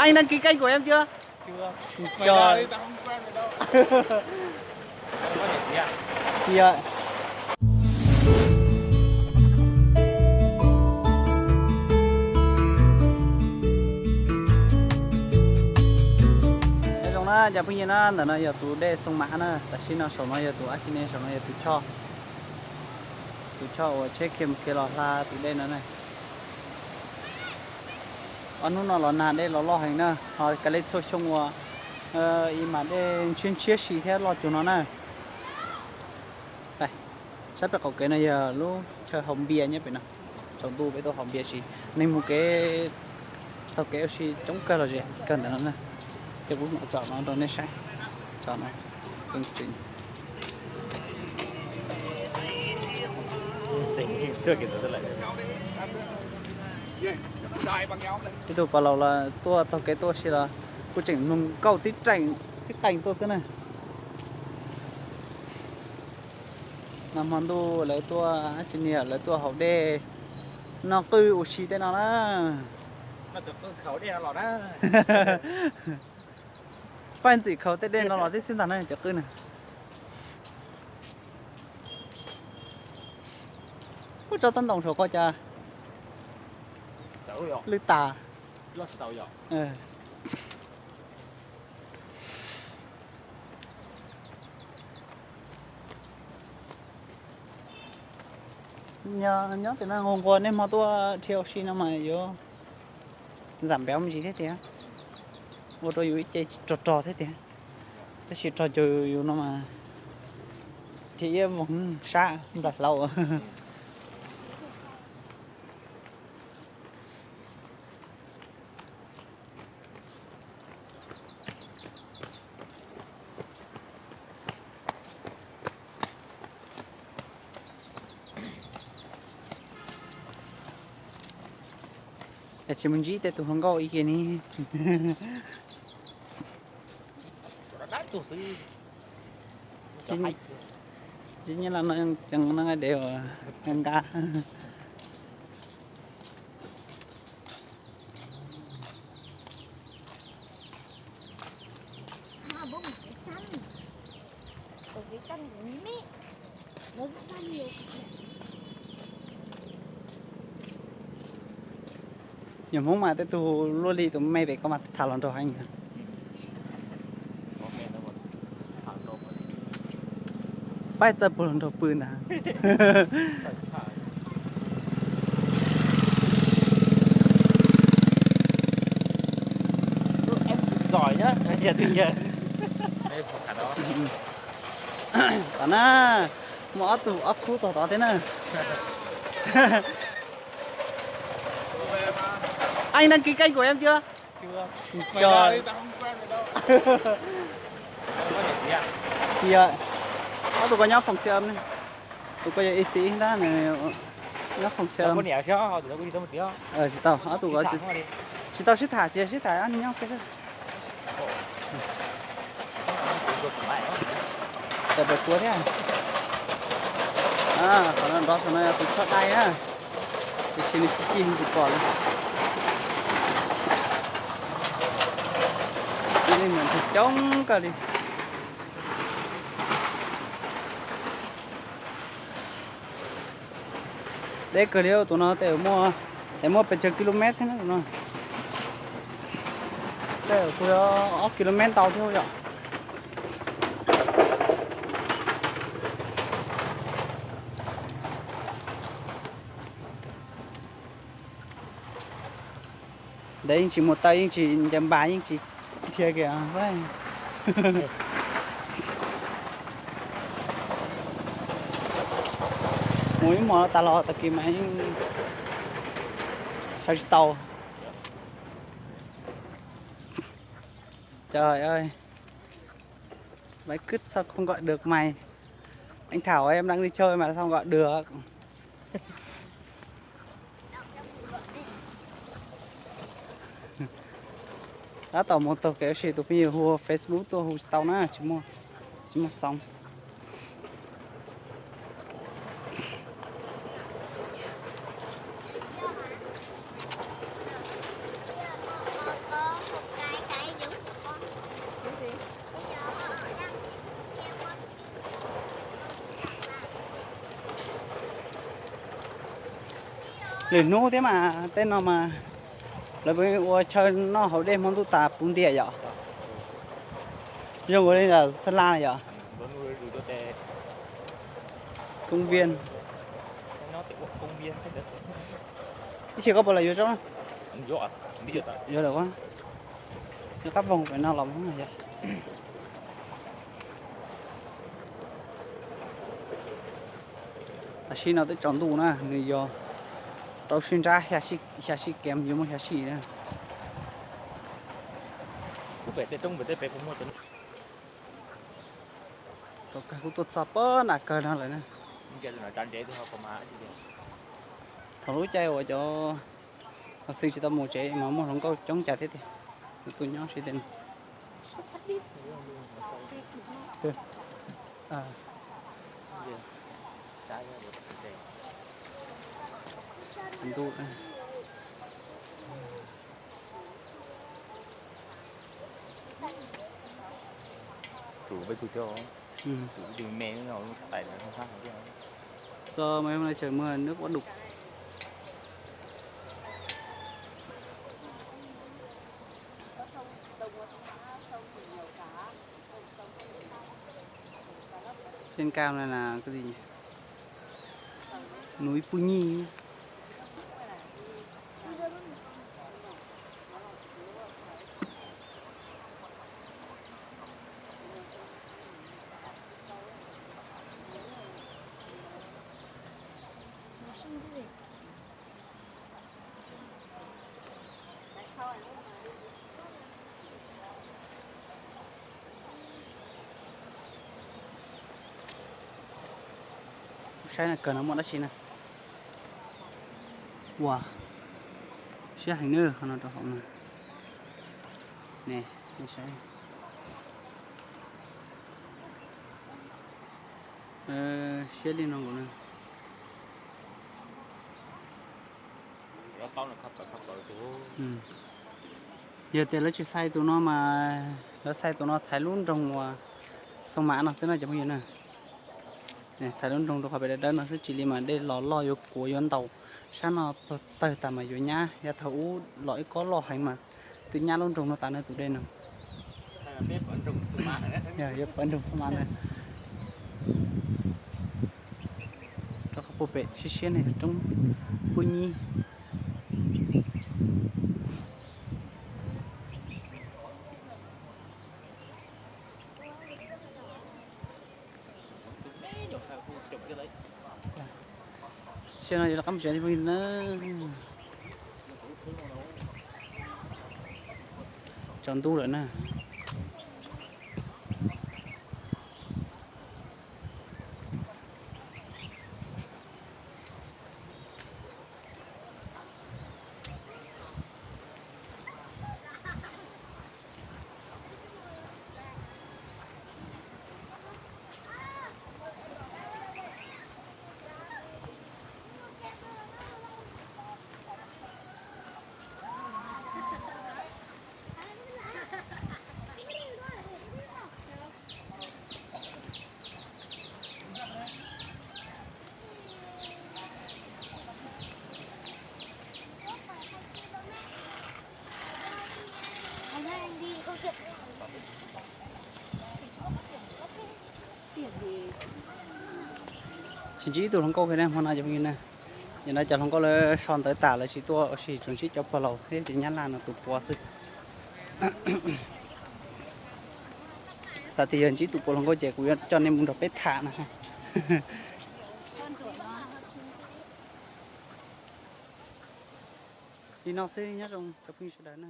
Anh đăng ký kênh của em chưa? Chưa. Trời. Đi, tao không quen mày đâu. Có điểm gì ạ? Chị ơi. Trong đó giờ bây giờ nó giờ tụ để sông mã nó, tại khi nó sống nó giờ tụ anh nên sống nó giờ tụ cho ở chế kiếm kia là tụ đây nó này. Anh nó là đây lo hành nữa, họ cái lấy số chung ý mà để chuyên chia sẻ theo lo chúng nó này. Đây, sắp phải có cái này giờ lúc chơi hồng bia nhé bạn nào, trong tu với tôi hồng bia gì, nên một cái tao kéo gì chống cơ là gì, cần nó này, cho bún nó chọn nó trong này sai, chọn này, công trình. Chỉnh chưa kịp tôi lại. Cái đồ vào là tôi tao cái tôi chỉ là cô chỉnh nung câu tí cành tôi thế này. Nằm hoàn tu lấy tôi chỉ nhẹ lấy tôi học đê nó cứ u xí thế nào đó. Nó được khẩu đi nó đó. Phải gì khẩu thế đê nó lọt thế xin thằng này chả cứ này. Có cho tân đồng số coi cha. Chậu rồi. Lư tà. Lót tàu rồi. Nhớ thì nó hôm qua nên mà tôi theo xin nó mà vô giảm béo gì thế thì á, vô tôi vô chơi trò thế thì, cái gì trò chơi vô nó mà thì em vẫn xa đặt lâu. Chỉ muốn gì thì tôi không có ý kiến đi. Chỉ như là nó chẳng nó đều ăn cá. Cái chân của mẹ nó rất là nhiều. Nhưng muốn mà tôi luôn đi tụi mày về có mặt thảo luận rồi anh. Bây giờ buồn đồ bươn à. Em giỏi nhá. Giờ tự nhiên. Đây một cả đó. Còn á, mỏ tụ ấp khu tỏ thế này. Anh đăng ký kênh của em chưa? Chưa. Trời. Đi, tao không quen mày đâu. Có điểm gì ạ? Chị ơi. Tụi có nhau phòng xe âm này. Tụi có AC đó này. Nhau phòng xe âm. Có nhẹ chứ, họ tụi nó đi đâu một tí không? Chị tao, tụi có chị tao xích thả ăn nhau cái. Tập được cuối thế à? Còn đó nó tụi thoát tay á. Thì xin chi hình chỉ còn. Đi mình thì trống cả đi. Đấy cửa điêu tụi nó để mua 700 km thế nữa tụi nó. Đây tụi nó km tàu theo vậy. Đấy anh chỉ một tay anh chỉ nhầm bài anh chỉ chia kìa vậy. Mỗi món ta lo ta kiếm máy sao tàu. Trời ơi, mày cứt sao không gọi được mày. Anh Thảo em đang đi chơi mà sao không gọi được. Đã tàu một tàu kéo xe tụi bây giờ hùa Facebook tôi hùa tàu ná chỉ mua xong. liền nô thế mà tên nó mà là bây giờ chơi nó hậu đêm món tu tà bún địa vậy dùng ở đây là sân la này vậy Vẫn nuôi đủ đôi tè. công viên Nó tự bộ công viên thế được. chỉ có bao là vô trong Anh dọa, anh đi được à? vô được quá nó cắp vòng phải nào lòng không này vậy ta xin nào tới chọn tủ nè người do tao xin ra xa xí kèm nhiều một xa xí nữa Cũng về tới trong về tới về cũng một tuần. tao cái tôi sắp bớt nè cờ nó lại nè Giờ là tràn trề thì họ có má chứ gì. thằng lúa chay rồi cho học sinh chỉ tao một trẻ mà một không có chống trả thế thì tôi nhớ sẽ tên à Trái ra được trề. thành tu đây Chủ với chủ cho. ừ. Chủ từ mẹ nó tại là không khác gì. do mấy hôm nay trời mưa nước quá đục trên cao này là cái gì nhỉ? Núi Pu Nhi cái này cần nó muốn đã xin này wow sẽ hành nữa nó cho họ này nè nó sẽ sẽ đi nó của nó Con là khắp cả ừ. Giờ thì lấy chữ sai tụi nó mà nó sai tụi nó thái luôn trong sông mã nó sẽ nói cho bao nhiêu nè nè thái luôn trong đó phải đây nó sẽ chỉ mà đây lò vô của yon tàu sáng nó tới tầm mà vô nhá ya thấu lõi có lò hành mà từ nhá luôn trong nó tàn ở tụi đây nè Hay là bếp vẫn trồng sườn má nữa. giờ vẫn trong sông mã này cho các bộ bể xí này trong Pu Nhi xe này là cắm xe đi bên nữa chọn tu rồi nè chỉ tụi không có cái này hôm nay cho mình nè giờ này chẳng không có là son tới tả là chỉ tua chỉ chuẩn chỉ cho phở lẩu thế thì nhắn là nó tụt quá sức sao thì hiện chỉ tụt phở không có trẻ của cho nên muốn được bết thả nè đi nó sẽ nhớ trong tập kinh sẽ đến nè